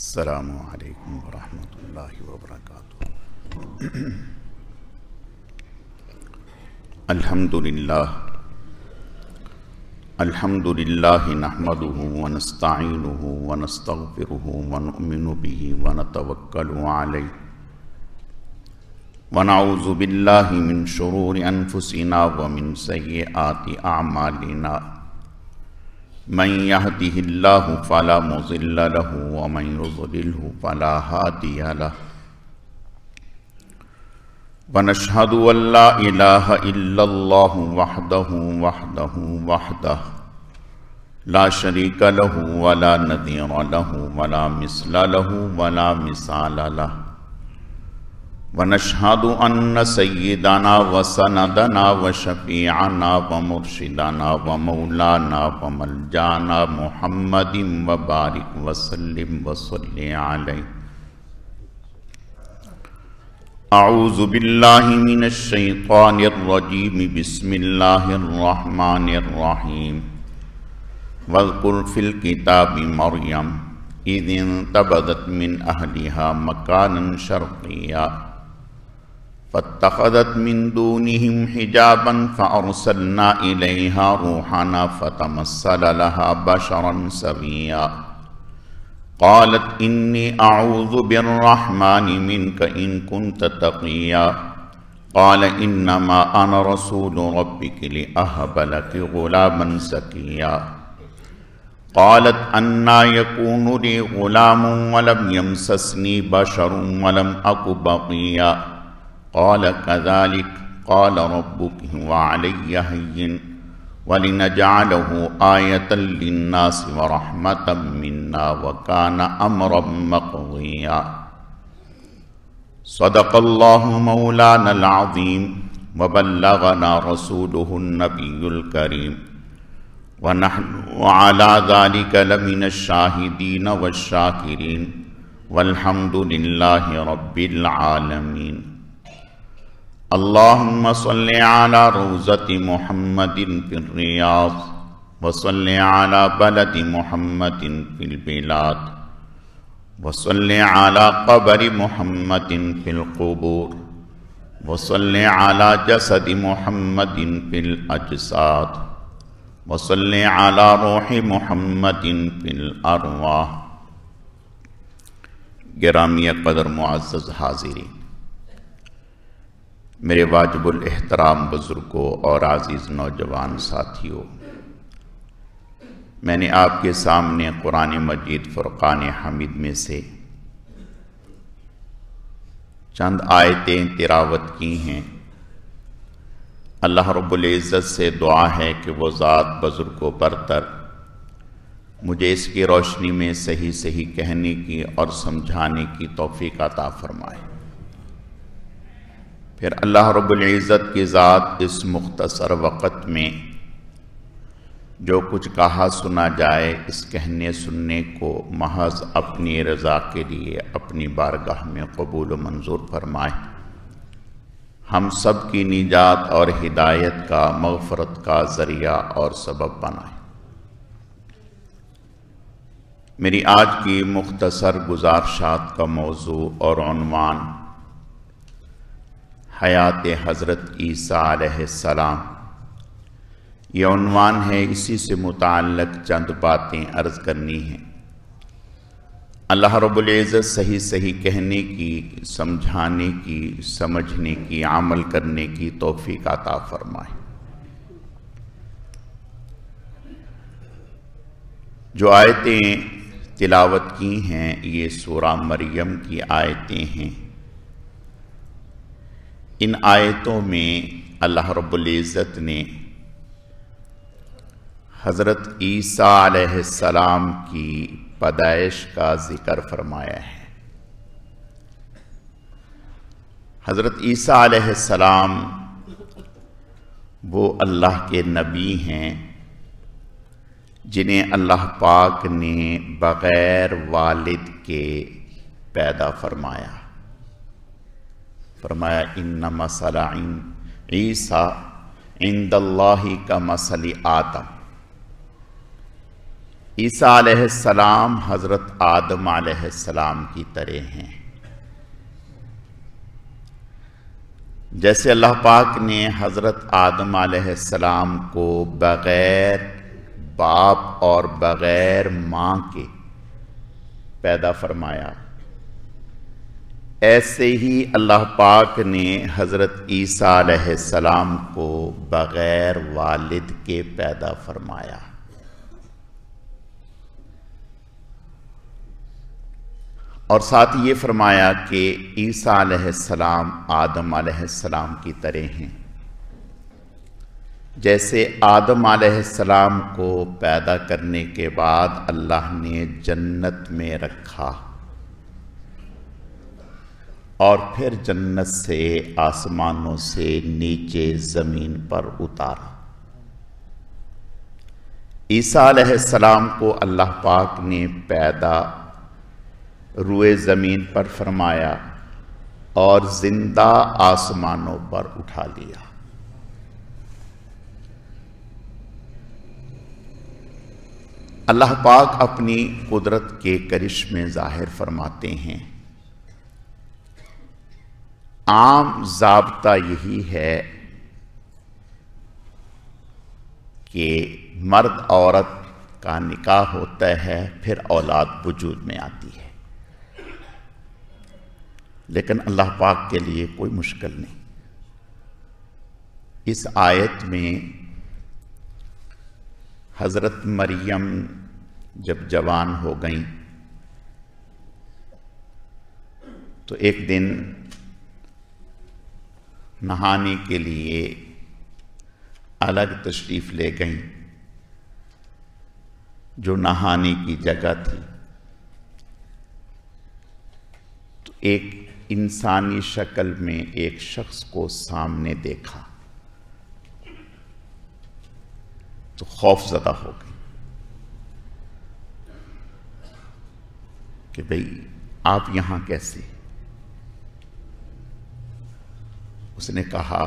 السلام علیکم ورحمۃ اللہ وبرکاتہ۔ الحمد للہ نحمده ونستعینه ونستغفره ونؤمن به ونتوکل علیہ ونعوذ باللہ من شرور انفسنا ومن سیئات اعمالنا، من يهده الله فلا مضل له ومن يضلله فلا هادي له، ونشهد أن لا إله إلا الله وحده لا شريك له ولا نظير له ولا مثل له ولا مثال له، ونشهد أن سيدنا وسندنا وشفيعنا ومرشدنا ومولانا وملجانا محمد وبارك وسلم وصل عليه۔ أعوذ بالله من الشيطان الرجيم، بسم الله الرحمن الرحيم۔ واذكر في الكتاب مريم إذ انتبذت من أهلها مكانا شرقيا فاتخذت من دونهم حجابا فأرسلنا إليها روحنا فتمثل لها بشرا سويا، قالت إني أعوذ بالرحمن منك إن كنت تقيا، قال إنما أنا رسول ربك لأهب لك غلاما زكيا، قالت أنى يكون لي غلام ولم يمسسني بشر ولم أك بغيا، قال كذلك قال ربك هو علي هين ولنجعله آية للناس ورحمة منا وكان أمرا مقضيا۔ صدق الله مولانا العظيم وبلغنا رسوله النبي الكريم، ونحن على ذلك لمن الشاهدين والشاكرين، والحمد لله رب العالمين۔ اللهم صل على روضة محمد في الرياض، وصل على بلد محمد في البلاد، وصل على قبر محمد في القبور، وصل على جسد محمد في الأجساد، وصل على روح محمد في الأرواح۔ گرامی قدر معزز حاضرین، میرے واجب الاحترام بزرگوں اور عزیز نوجوان ساتھیوں، میں نے آپ کے سامنے قرآن مجید فرقان حمید میں سے چند آیتیں تلاوت کی ہیں۔ اللہ رب العزت سے دعا ہے کہ وہ ذات بزرگ و برتر مجھے اس کی روشنی میں صحیح صحیح کہنے کی اور سمجھانے کی توفیق عطا فرمائے۔ پھر اللہ رب العزت کی ذات اس مختصر وقت میں جو کچھ کہا سنا جائے، اس کہنے سننے کو محض اپنی رضا کے لیے اپنی بارگاہ میں قبول و منظور فرمائے، ہم سب کی نجات اور ہدایت کا، مغفرت کا ذریعہ اور سبب بنائے۔ میری آج کی مختصر گزارشات کا موضوع اور عنوان حیات حضرت عیسیٰ علیہ السلام، یہ عنوان ہے۔ اسی سے متعلق چند باتیں عرض کرنی ہیں۔ اللہ رب العزت صحیح صحیح کہنے کی، سمجھانے کی، سمجھنے کی، عمل کرنے کی توفیق عطا فرمائے۔ جو آیتیں تلاوت کی ہیں یہ سورہ مریم کی آیتیں ہیں۔ ان آیتوں میں اللہ رب العزت نے حضرت عیسیٰ علیہ السلام کی پیدائش کا ذکر فرمایا ہے۔ حضرت عیسیٰ علیہ السلام وہ اللہ کے نبی ہیں جنہیں اللہ پاک نے بغیر والد کے پیدا فرمایا۔ فرمایا ان مثل عیسیٰ عند اللہ کمثل آدم، عیسیٰ علیہ السلام حضرت آدم علیہ السلام کی طرح ہیں۔ جیسے اللہ پاک نے حضرت آدم علیہ السلام کو بغیر باپ اور بغیر ماں کے پیدا فرمایا، ایسے ہی اللہ پاک نے حضرت عیسیٰ علیہ السلام کو بغیر والد کے پیدا فرمایا۔ اور ساتھ یہ فرمایا کہ عیسیٰ علیہ السلام آدم علیہ السلام کی طرح ہیں۔ جیسے آدم علیہ السلام کو پیدا کرنے کے بعد اللہ نے جنت میں رکھا اور پھر جنت سے آسمانوں سے نیچے زمین پر اتارا، عیسیٰ علیہ السلام کو اللہ پاک نے پیدا روئے زمین پر فرمایا اور زندہ آسمانوں پر اٹھا لیا۔ اللہ پاک اپنی قدرت کے کرشمے ظاہر فرماتے ہیں۔ عام ضابطہ یہی ہے کہ مرد عورت کا نکاح ہوتا ہے، پھر اولاد وجود میں آتی ہے، لیکن اللہ پاک کے لیے کوئی مشکل نہیں۔ اس آیت میں حضرت مریم جب جوان ہو گئیں تو ایک دن نہانے کے لیے الگ تشریف لے گئیں، جو نہانے کی جگہ تھی، تو ایک انسانی شکل میں ایک شخص کو سامنے دیکھا تو خوف زدہ ہو گئی کہ بھئی آپ یہاں کیسے؟ اس نے کہا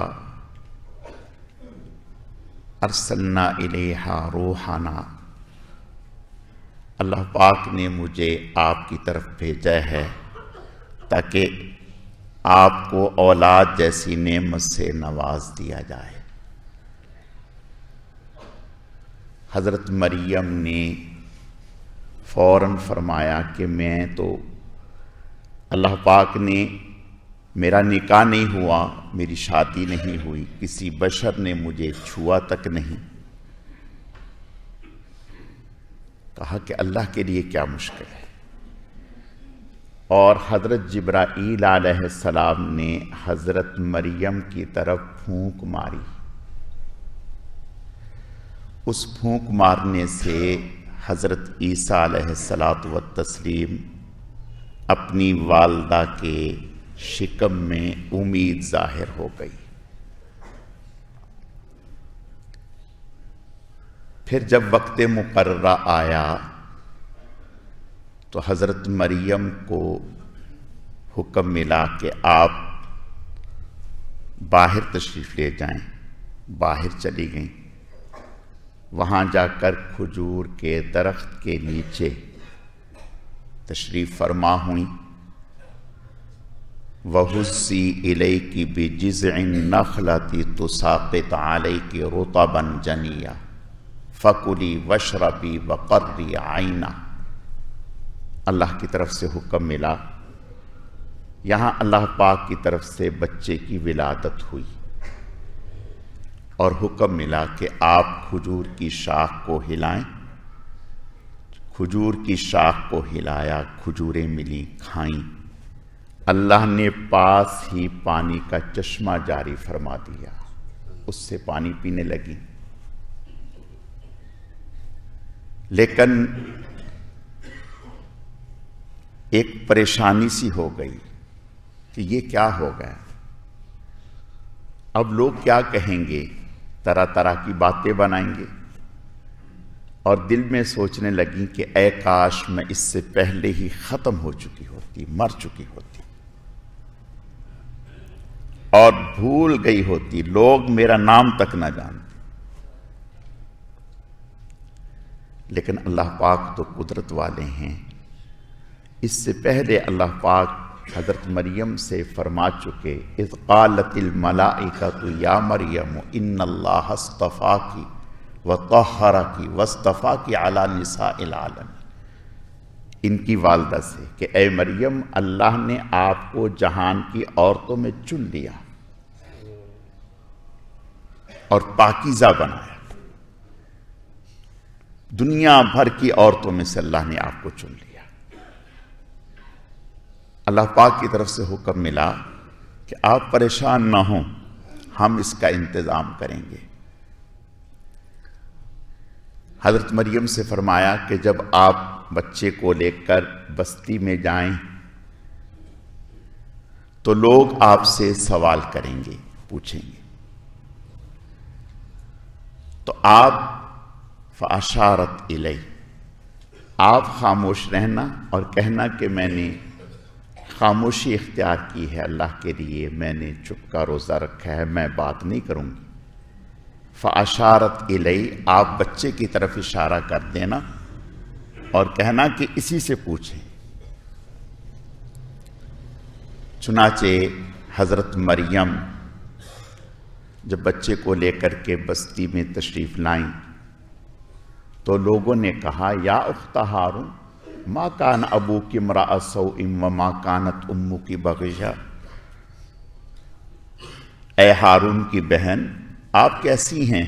ارسلنا الیہا روحنا، اللہ پاک نے مجھے آپ کی طرف بھیجا ہے تاکہ آپ کو اولاد جیسی نعمت سے نواز دیا جائے۔ حضرت مریم نے فوراً فرمایا کہ میں تو اللہ پاک نے، میرا نکاح نہیں ہوا، میری شادی نہیں ہوئی، کسی بشر نے مجھے چھوا تک نہیں۔ کہا کہ اللہ کے لیے کیا مشکل ہے۔ اور حضرت جبرائیل علیہ السلام نے حضرت مریم کی طرف پھونک ماری، اس پھونک مارنے سے حضرت عیسیٰ علیہ السلام اپنی والدہ کے شکم میں امید ظاہر ہو گئی۔ پھر جب وقت مقررہ آیا تو حضرت مریم کو حکم ملا کہ آپ باہر تشریف لے جائیں۔ باہر چلی گئیں، وہاں جا کر کھجور کے درخت کے نیچے تشریف فرما ہوئیں۔ وَهُزِّي إِلَيْكِ بِجِذْعِ النَّخْلَةِ تُسَاقِطْ عَلَيْكِ رُطَبًا جَنِيًّا فَكُلِي وَاشْرَبِي وَقَرِّي عَيْنًا۔ اللہ کی طرف سے حکم ملا، یہاں اللہ پاک کی طرف سے بچے کی ولادت ہوئی، اور حکم ملا کہ آپ کھجور کی شاخ کو ہلائیں۔ کھجور کی شاخ کو ہلایا، کھجوریں ملی، کھائیں۔ اللہ نے پاس ہی پانی کا چشمہ جاری فرما دیا، اس سے پانی پینے لگی۔ لیکن ایک پریشانی سی ہو گئی کہ یہ کیا ہو گیا، اب لوگ کیا کہیں گے، طرح طرح کی باتیں بنائیں گے، اور دل میں سوچنے لگیں کہ اے کاش میں اس سے پہلے ہی ختم ہو چکی ہوتی، مر چکی ہوتی، اور بھول گئی ہوتی، لوگ میرا نام تک نہ جانتے۔ لیکن اللہ پاک تو قدرت والے ہیں۔ اس سے پہلے اللہ پاک حضرت مریم سے فرما چکے، اذ قالت الملائکۃ یا مریم ان اللہ اصطفاکی وطہرکی واصطفاکی علی نساء العالمین، ان کی والدہ سے کہ اے مریم، اللہ نے آپ کو جہان کی عورتوں میں چن لیا اور پاکیزہ بنایا، دنیا بھر کی عورتوں میں سے اللہ نے آپ کو چن لیا۔ اللہ پاک کی طرف سے حکم ملا کہ آپ پریشان نہ ہوں، ہم اس کا انتظام کریں گے۔ حضرت مریم سے فرمایا کہ جب آپ بچے کو لے کر بستی میں جائیں تو لوگ آپ سے سوال کریں گے، پوچھیں گے، تو آپ فاشارت الی، آپ خاموش رہنا اور کہنا کہ میں نے خاموشی اختیار کی ہے اللہ کے لیے، میں نے چپ کا روزہ رکھا ہے، میں بات نہیں کروں گی۔ فاشارت الی، آپ بچے کی طرف اشارہ کر دینا اور کہنا کہ اسی سے پوچھیں۔ چنانچہ حضرت مریم جب بچے کو لے کر کے بستی میں تشریف لائیں تو لوگوں نے کہا، یا اخت ہارون ما کان ابوک امرأ سوء وما کانت امک بغیہ، اے ہارون کی بہن آپ کیسی ہیں؟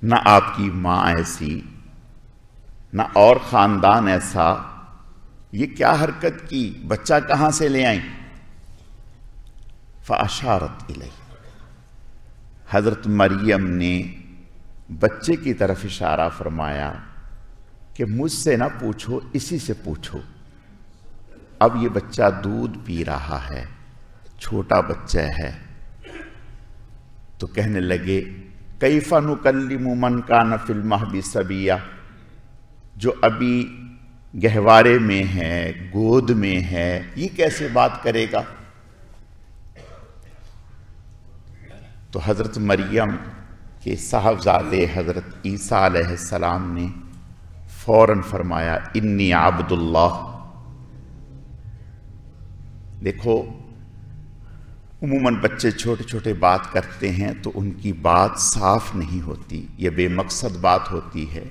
نہ آپ کی ماں ایسی، نہ اور خاندان ایسا، یہ کیا حرکت کی، بچہ کہاں سے لے آئیں؟ فاشارت الی، حضرت مریم نے بچے کی طرف اشارہ فرمایا کہ مجھ سے نہ پوچھو، اسی سے پوچھو۔ اب یہ بچہ دودھ پی رہا ہے، چھوٹا بچہ ہے، تو کہنے لگے کیف نکلم من کان فی المہد صبیا، جو ابھی گہوارے میں ہے، گود میں ہے، یہ کیسے بات کرے گا؟ تو حضرت مریم کے صاحبزادے حضرت عیسیٰ علیہ السلام نے فوراً فرمایا انی عبد اللہ۔ دیکھو عموماً بچے چھوٹے چھوٹے بات کرتے ہیں تو ان کی بات صاف نہیں ہوتی، یہ بے مقصد بات ہوتی ہے،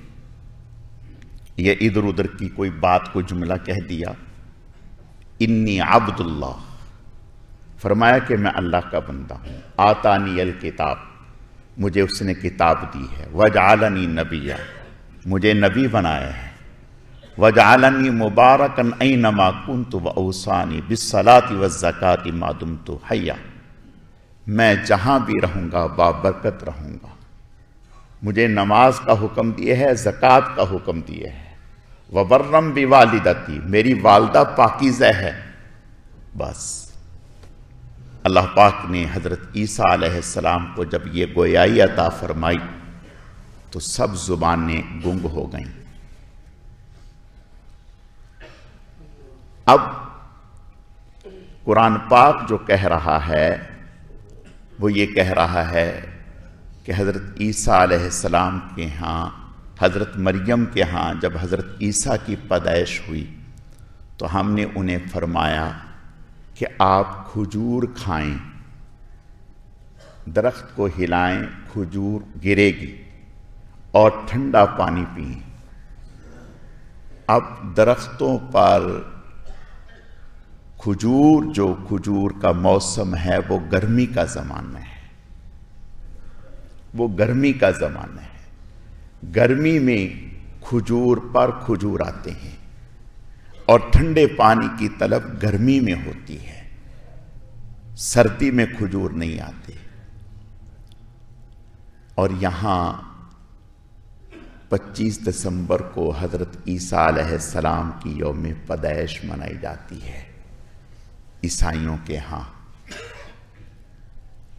یہ ادھر ادھر کی کوئی بات کو جملہ کہہ دیا۔ انی عبد اللہ، فرمایا کہ میں اللہ کا بندہ ہوں، آتانی الکتاب، مجھے اس نے کتاب دی ہے، وجعلنی نبیا، مجھے نبی بنایا ہے، وجعلنی مبارکن اینما کنت واوصانی بالصلاۃ والزکاۃ ما دمت حیا، میں جہاں بھی رہوں گا بابرکت رہوں گا، مجھے نماز کا حکم دیے ہے، زکوٰۃ کا حکم دیے ہے، وبرم بوالدتی، میری والدہ پاکیزہ ہے۔ بس اللہ پاک نے حضرت عیسیٰ علیہ السلام کو جب یہ گویائی عطا فرمائی تو سب زبانیں گنگ ہو گئیں۔ اب قرآن پاک جو کہہ رہا ہے وہ یہ کہہ رہا ہے کہ حضرت عیسیٰ علیہ السلام کے ہاں، حضرت مریم کے ہاں جب حضرت عیسیٰ کی پیدائش ہوئی تو ہم نے انہیں فرمایا کہ آپ کھجور کھائیں، درخت کو ہلائیں، کھجور گرے گی، اور ٹھنڈا پانی پئیں۔ اب درختوں پر کھجور، جو کھجور کا موسم ہے وہ گرمی کا زمانہ ہے، وہ گرمی کا زمانہ ہے، گرمی میں کھجور پر کھجور آتے ہیں، اور ٹھنڈے پانی کی طلب گرمی میں ہوتی ہے، سردی میں کھجور نہیں آتے۔ اور یہاں 25 دسمبر کو حضرت عیسیٰ علیہ السلام کی یوم پیدائش منائی جاتی ہے عیسائیوں کے ہاں،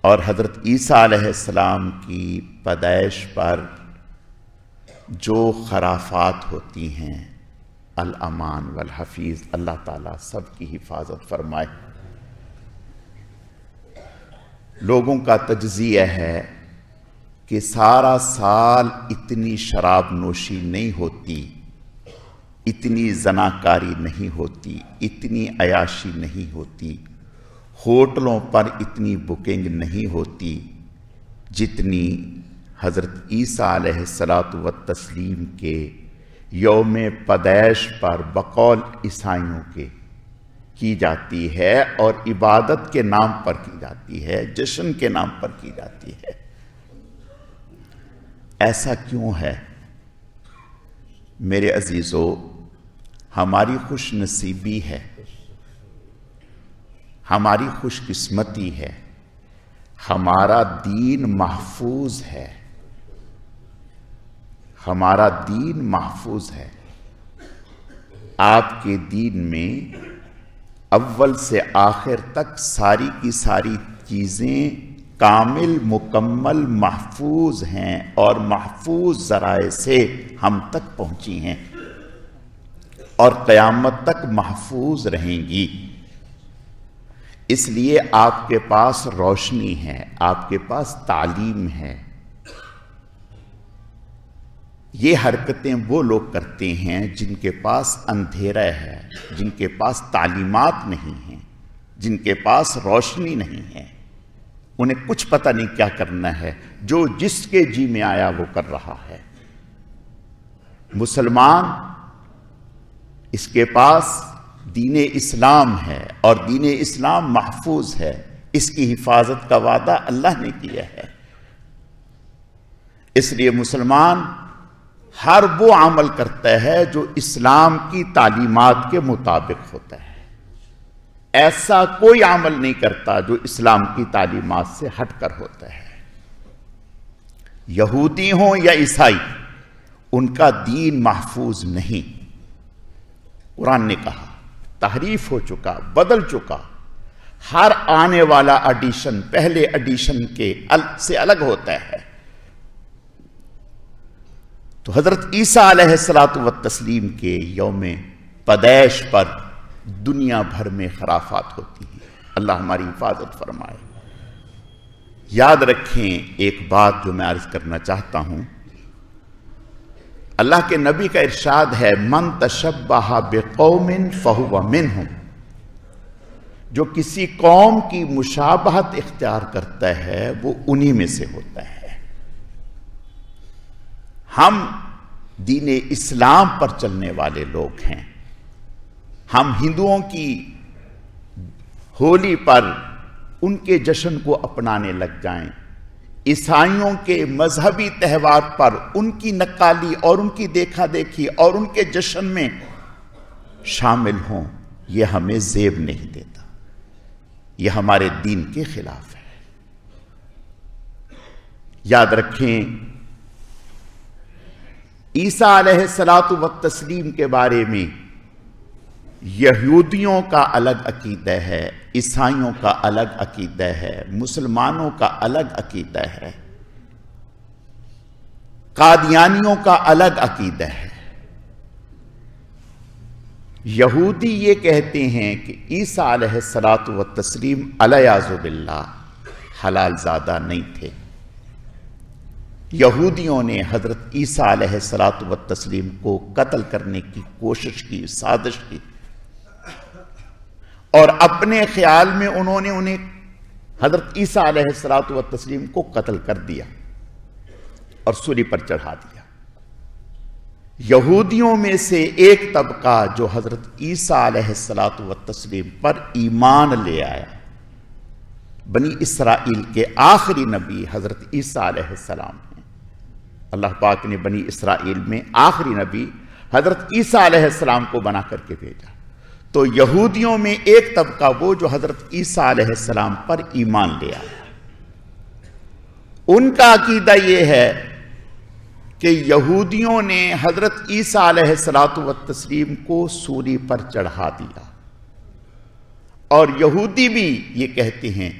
اور حضرت عیسیٰ علیہ السلام کی پیدائش پر جو خرافات ہوتی ہیں، الامان والحفیظ، اللہ تعالیٰ سب کی حفاظت فرمائے۔ لوگوں کا تجزیہ ہے کہ سارا سال اتنی شراب نوشی نہیں ہوتی، اتنی زناکاری نہیں ہوتی، اتنی عیاشی نہیں ہوتی، ہوٹلوں پر اتنی بکنگ نہیں ہوتی جتنی حضرت عیسیٰ علیہ السلام کے یوم پیدائش پر بقول عیسائیوں کے کی جاتی ہے، اور عبادت کے نام پر کی جاتی ہے، جشن کے نام پر کی جاتی ہے۔ ایسا کیوں ہے؟ میرے عزیزو، ہماری خوش نصیبی ہے، ہماری خوش قسمتی ہے، ہمارا دین محفوظ ہے، ہمارا دین محفوظ ہے۔ آپ کے دین میں اول سے آخر تک ساری کی ساری چیزیں کامل مکمل محفوظ ہیں، اور محفوظ ذرائع سے ہم تک پہنچی ہیں اور قیامت تک محفوظ رہیں گی۔ اس لیے آپ کے پاس روشنی ہے، آپ کے پاس تعلیم ہے۔ یہ حرکتیں وہ لوگ کرتے ہیں جن کے پاس اندھیرا ہے، جن کے پاس تعلیمات نہیں ہیں، جن کے پاس روشنی نہیں ہے، انہیں کچھ پتہ نہیں کیا کرنا ہے، جو جس کے جی میں آیا وہ کر رہا ہے۔ مسلمان، اس کے پاس دین اسلام ہے، اور دین اسلام محفوظ ہے، اس کی حفاظت کا وعدہ اللہ نے کیا ہے۔ اس لیے مسلمان ہر وہ عمل کرتا ہے جو اسلام کی تعلیمات کے مطابق ہوتا ہے، ایسا کوئی عمل نہیں کرتا جو اسلام کی تعلیمات سے ہٹ کر ہوتا ہے۔ یہودی ہوں یا عیسائی، ان کا دین محفوظ نہیں۔ قرآن نے کہا تحریف ہو چکا، بدل چکا، ہر آنے والا ایڈیشن پہلے ایڈیشن کے سے الگ ہوتا ہے۔ تو حضرت عیسیٰ علیہ السلام کے یوم پیدائش پر دنیا بھر میں خرافات ہوتی ہیں۔ اللہ ہماری حفاظت فرمائے۔ یاد رکھیں ایک بات جو میں عرض کرنا چاہتا ہوں، اللہ کے نبی کا ارشاد ہے، من تشبہ بقوم فہو منہم، جو کسی قوم کی مشابہت اختیار کرتا ہے وہ انہی میں سے ہوتا ہے۔ ہم دین اسلام پر چلنے والے لوگ ہیں۔ ہم ہندوؤں کی ہولی پر ان کے جشن کو اپنانے لگ جائیں، عیسائیوں کے مذہبی تہوار پر ان کی نقالی اور ان کی دیکھا دیکھی اور ان کے جشن میں شامل ہوں، یہ ہمیں زیب نہیں دیتا، یہ ہمارے دین کے خلاف ہے۔ یاد رکھیں، عیسیٰ علیہ السلام کے بارے میں یہودیوں کا الگ عقیدہ ہے، عیسائیوں کا الگ عقیدہ ہے، مسلمانوں کا الگ عقیدہ ہے، قادیانیوں کا الگ عقیدہ ہے۔ یہودی یہ کہتے ہیں کہ عیسیٰ علیہ السلام علیہ باللہ حلال زادہ نہیں تھے۔ یہودیوں نے حضرت عیسیٰ علیہ السلام کو قتل کرنے کی کوشش کی، سازش کی، اور اپنے خیال میں انہوں نے انہیں حضرت عیسیٰ علیہ السلام کو قتل کر دیا اور سولی پر چڑھا دیا۔ یہودیوں میں سے ایک طبقہ جو حضرت عیسیٰ علیہ السلام پر ایمان لے آیا، بنی اسرائیل کے آخری نبی حضرت عیسیٰ علیہ السلام ہیں۔ اللہ پاک نے بنی اسرائیل میں آخری نبی حضرت عیسیٰ علیہ السلام کو بنا کر کے بھیجا۔ تو یہودیوں میں ایک طبقہ وہ جو حضرت عیسیٰ علیہ السلام پر ایمان لے آیا، ان کا عقیدہ یہ ہے کہ یہودیوں نے حضرت عیسیٰ علیہ السلام کو سولی پر چڑھا دیا، اور یہودی بھی یہ کہتے ہیں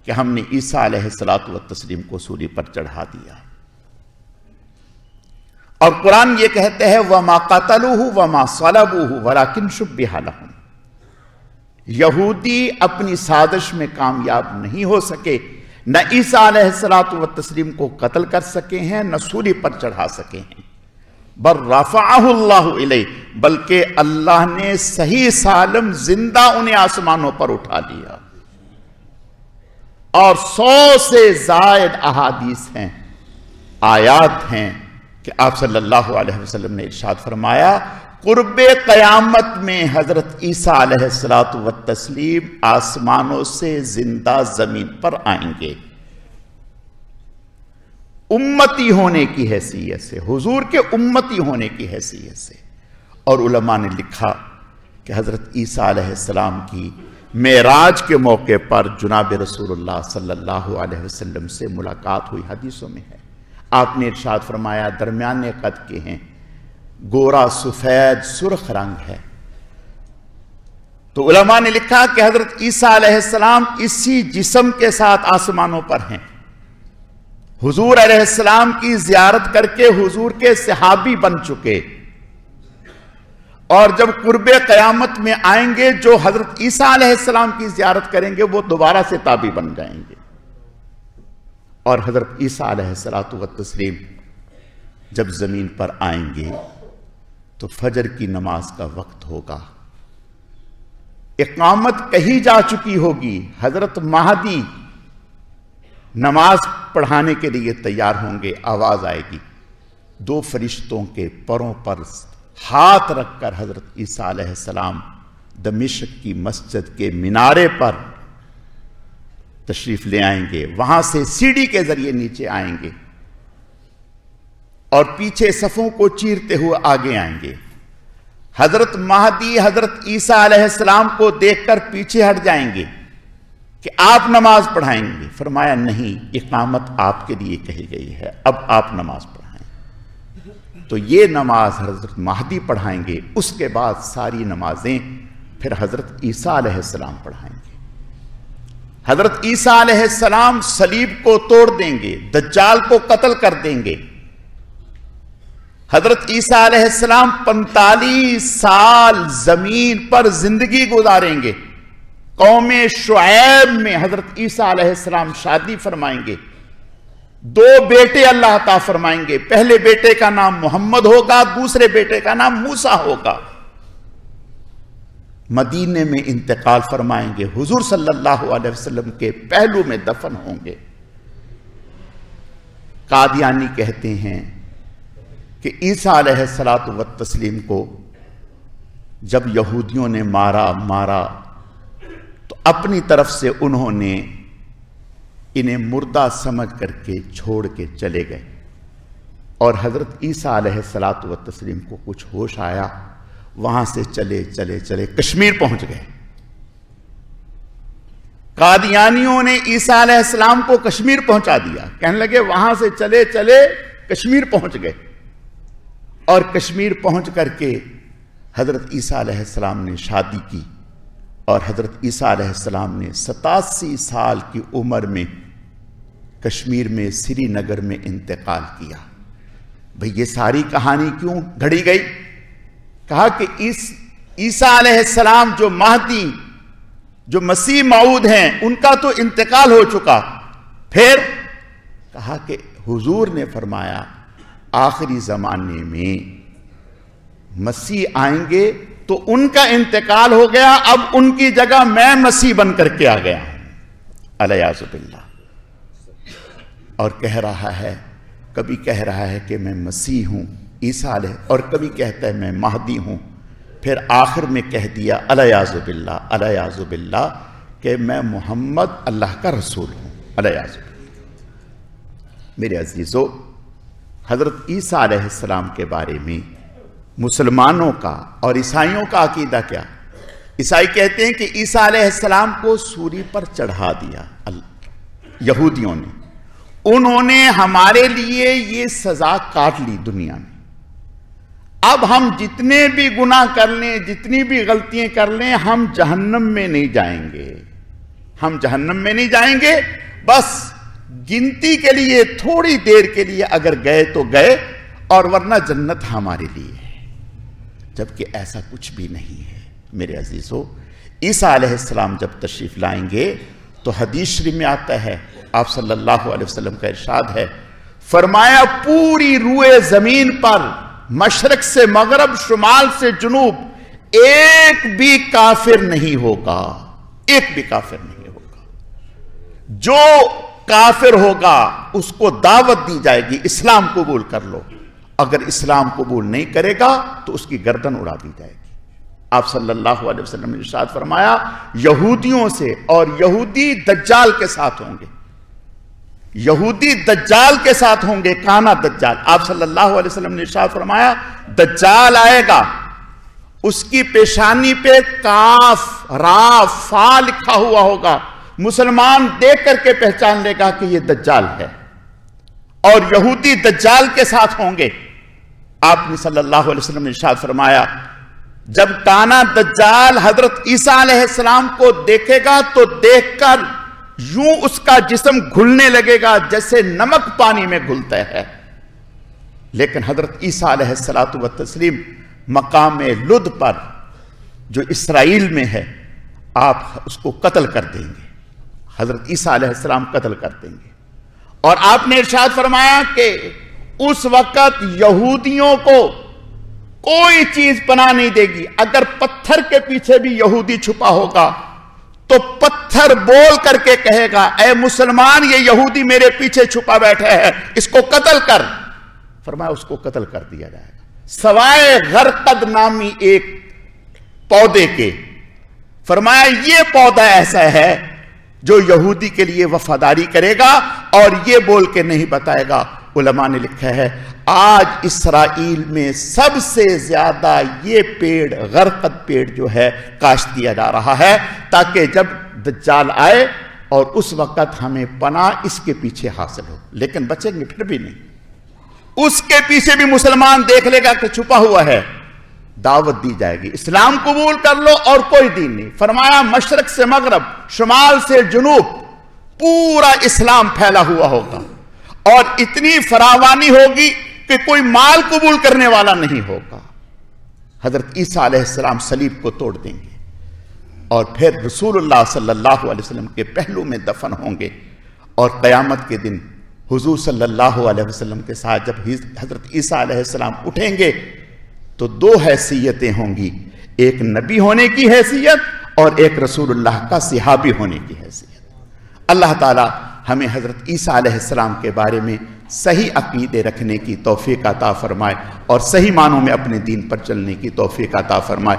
کہ ہم نے عیسیٰ علیہ السلام کو سولی پر چڑھا دیا۔ اور قرآن یہ کہتے ہیں وَمَا قَتَلُوهُ وَمَا صَلَبُوهُ وَلَكِنْ شُبِّهَ لَهُمْ، یہودی اپنی سازش میں کامیاب نہیں ہو سکے، نہ عیسیٰ علیہ الصلوۃ والتسلیم کو قتل کر سکے ہیں، نہ سولی پر چڑھا سکے ہیں، بل رفعہ اللہ الیہ، بلکہ اللہ نے صحیح سالم زندہ انہیں آسمانوں پر اٹھا لیا۔ اور 100 سے زائد احادیث ہیں، آیات ہیں کہ آپ صلی اللہ علیہ وسلم نے ارشاد فرمایا قرب قیامت میں حضرت عیسیٰ علیہ السلام آسمانوں سے زندہ زمین پر آئیں گے، امتی ہونے کی حیثیت سے، حضور کے امتی ہونے کی حیثیت سے۔ اور علماء نے لکھا کہ حضرت عیسیٰ علیہ السلام کی معراج کے موقع پر جناب رسول اللہ صلی اللہ علیہ وسلم سے ملاقات ہوئی، حدیثوں میں ہے۔ آپ نے ارشاد فرمایا درمیانے قد کے ہیں، گورا سفید سرخ رنگ ہے۔ تو علماء نے لکھا کہ حضرت عیسیٰ علیہ السلام اسی جسم کے ساتھ آسمانوں پر ہیں، حضور علیہ السلام کی زیارت کر کے حضور کے صحابی بن چکے، اور جب قرب قیامت میں آئیں گے جو حضرت عیسیٰ علیہ السلام کی زیارت کریں گے وہ دوبارہ سے تابع بن جائیں گے۔ اور حضرت عیسیٰ علیہ السلام جب زمین پر آئیں گے تو فجر کی نماز کا وقت ہوگا، اقامت کہی جا چکی ہوگی، حضرت مہدی نماز پڑھانے کے لیے تیار ہوں گے، آواز آئے گی، 2 فرشتوں کے پروں پر ہاتھ رکھ کر حضرت عیسیٰ علیہ السلام دمشق کی مسجد کے مینارے پر تشریف لے آئیں گے، وہاں سے سیڑھی کے ذریعے نیچے آئیں گے اور پیچھے صفوں کو چیرتے ہوئے آگے آئیں گے۔ حضرت مہدی حضرت عیسیٰ علیہ السلام کو دیکھ کر پیچھے ہٹ جائیں گے کہ آپ نماز پڑھائیں گے، فرمایا نہیں، اقامت آپ کے لیے کہی گئی ہے، اب آپ نماز پڑھائیں۔ تو یہ نماز حضرت مہدی پڑھائیں گے، اس کے بعد ساری نمازیں پھر حضرت عیسیٰ علیہ السلام پڑھائیں گے۔ حضرت عیسیٰ علیہ السلام صلیب کو توڑ دیں گے، دجال کو قتل کر دیں گے۔ حضرت عیسیٰ علیہ السلام 45 سال زمین پر زندگی گزاریں گے، قوم شعیب میں حضرت عیسیٰ علیہ السلام شادی فرمائیں گے، 2 بیٹے اللہ عطا فرمائیں گے، پہلے بیٹے کا نام محمد ہوگا، دوسرے بیٹے کا نام موسیٰ ہوگا۔ مدینے میں انتقال فرمائیں گے، حضور صلی اللہ علیہ وسلم کے پہلو میں دفن ہوں گے۔ قادیانی کہتے ہیں کہ عیسیٰ علیہ السلام کو جب یہودیوں نے مارا تو اپنی طرف سے انہوں نے انہیں مردہ سمجھ کر کے چھوڑ کے چلے گئے، اور حضرت عیسیٰ علیہ السلام کو کچھ ہوش آیا، وہاں سے چلے کشمیر پہنچ گئے۔ قادیانیوں نے عیسیٰ علیہ السلام کو کشمیر پہنچا دیا، کہنے لگے وہاں سے چلے کشمیر پہنچ گئے، اور کشمیر پہنچ کر کے حضرت عیسیٰ علیہ السلام نے شادی کی، اور حضرت عیسیٰ علیہ السلام نے 87 سال کی عمر میں کشمیر میں سری نگر میں انتقال کیا۔ بھئی یہ ساری کہانی کیوں گھڑی گئی؟ کہا کہ عیسیٰ علیہ السلام جو مہدی جو مسیح موعود ہیں ان کا تو انتقال ہو چکا، پھر کہا کہ حضور نے فرمایا آخری زمانے میں مسیح آئیں گے تو ان کا انتقال ہو گیا، اب ان کی جگہ میں مسیح بن کر کے آ گیا ہوں، الیاذ باللہ۔ اور کہہ رہا ہے، کبھی کہہ رہا ہے کہ میں مسیح ہوں عیسیٰ علیہ، اور کبھی کہتا ہے میں مہدی ہوں، پھر آخر میں کہہ دیا الیاذ باللہ کہ میں محمد اللہ کا رسول ہوں، الیاذ باللہ۔ میرے عزیزو، حضرت عیسیٰ علیہ السلام کے بارے میں مسلمانوں کا اور عیسائیوں کا عقیدہ کیا؟ عیسائی کہتے ہیں کہ عیسیٰ علیہ السلام کو سولی پر چڑھا دیا یہودیوں نے، انہوں نے ہمارے لیے یہ سزا کاٹ لی دنیا میں، اب ہم جتنے بھی گناہ کر لیں، جتنی بھی غلطیاں کر لیں، ہم جہنم میں نہیں جائیں گے، ہم جہنم میں نہیں جائیں گے، بس گنتی کے لیے تھوڑی دیر کے لیے اگر گئے تو گئے، اور ورنہ جنت ہمارے لیے ہے، جبکہ ایسا کچھ بھی نہیں ہے۔ میرے عزیزو، عیسیٰ علیہ السلام جب تشریف لائیں گے تو حدیث شریف میں آتا ہے، آپ صلی اللہ علیہ وسلم کا ارشاد ہے، فرمایا پوری روئے زمین پر مشرق سے مغرب، شمال سے جنوب ایک بھی کافر نہیں ہوگا، ایک بھی کافر نہیں ہوگا۔ جو کافر ہوگا اس کو دعوت دی جائے گی اسلام قبول کر لو، اگر اسلام قبول نہیں کرے گا تو اس کی گردن اڑا دی جائے گی۔ آپ صلی اللہ علیہ وسلم نے ارشاد فرمایا یہودیوں سے، اور یہودی دجال کے ساتھ ہوں گے، یہودی دجال کے ساتھ ہوں گے، کانا دجال۔ آپ صلی اللہ علیہ وسلم نے ارشاد فرمایا دجال آئے گا، اس کی پیشانی پہ کاف را فا لکھا ہوا ہوگا، مسلمان دیکھ کر کے پہچان لے گا کہ یہ دجال ہے، اور یہودی دجال کے ساتھ ہوں گے۔ آپ نے صلی اللہ علیہ وسلم نے ارشاد فرمایا جب کانا دجال حضرت عیسیٰ علیہ السلام کو دیکھے گا تو دیکھ کر یوں اس کا جسم گھلنے لگے گا جیسے نمک پانی میں گھلتا ہے، لیکن حضرت عیسیٰ علیہ السلام مقام لد پر جو اسرائیل میں ہے آپ اس کو قتل کر دیں گے، حضرت عیسیٰ علیہ السلام قتل کر دیں گے۔ اور آپ نے ارشاد فرمایا کہ اس وقت یہودیوں کو کوئی چیز پناہ نہیں دے گی، اگر پتھر کے پیچھے بھی یہودی چھپا ہوگا تو پتھر بول کر کے کہے گا اے مسلمان یہ یہودی میرے پیچھے چھپا بیٹھا ہے، اس کو قتل کر۔ فرمایا اس کو قتل کر دیا جائے گا سوائے غرقد نامی ایک پودے کے۔ فرمایا یہ پودا ایسا ہے جو یہودی کے لیے وفاداری کرے گا اور یہ بول کے نہیں بتائے گا۔ علماء نے لکھا ہے آج اسرائیل میں سب سے زیادہ یہ پیڑ غرقد پیڑ جو ہے کاشت کیا جا رہا ہے تاکہ جب دجال آئے اور اس وقت ہمیں پناہ اس کے پیچھے حاصل ہو، لیکن بچیں گے پھر بھی نہیں۔ اس کے پیچھے بھی مسلمان دیکھ لے گا کہ چھپا ہوا ہے، دعوت دی جائے گی اسلام قبول کر لو اور کوئی دین نہیں۔ فرمایا مشرق سے مغرب، شمال سے جنوب پورا اسلام پھیلا ہوا ہوگا، اور اتنی فراوانی ہوگی کہ کوئی مال قبول کرنے والا نہیں ہوگا۔ حضرت عیسیٰ علیہ السلام صلیب کو توڑ دیں گے اور پھر رسول اللہ صلی اللہ علیہ وسلم کے پہلو میں دفن ہوں گے، اور قیامت کے دن حضور صلی اللہ علیہ وسلم کے ساتھ جب حضرت عیسیٰ علیہ السلام اٹھیں گے تو دو حیثیتیں ہوں گی، ایک نبی ہونے کی حیثیت اور ایک رسول اللہ کا صحابی ہونے کی حیثیت۔ اللہ تعالی ہمیں حضرت عیسیٰ علیہ السلام کے بارے میں صحیح عقیدے رکھنے کی توفیق عطا فرمائے اور صحیح معنوں میں اپنے دین پر چلنے کی توفیق عطا فرمائے۔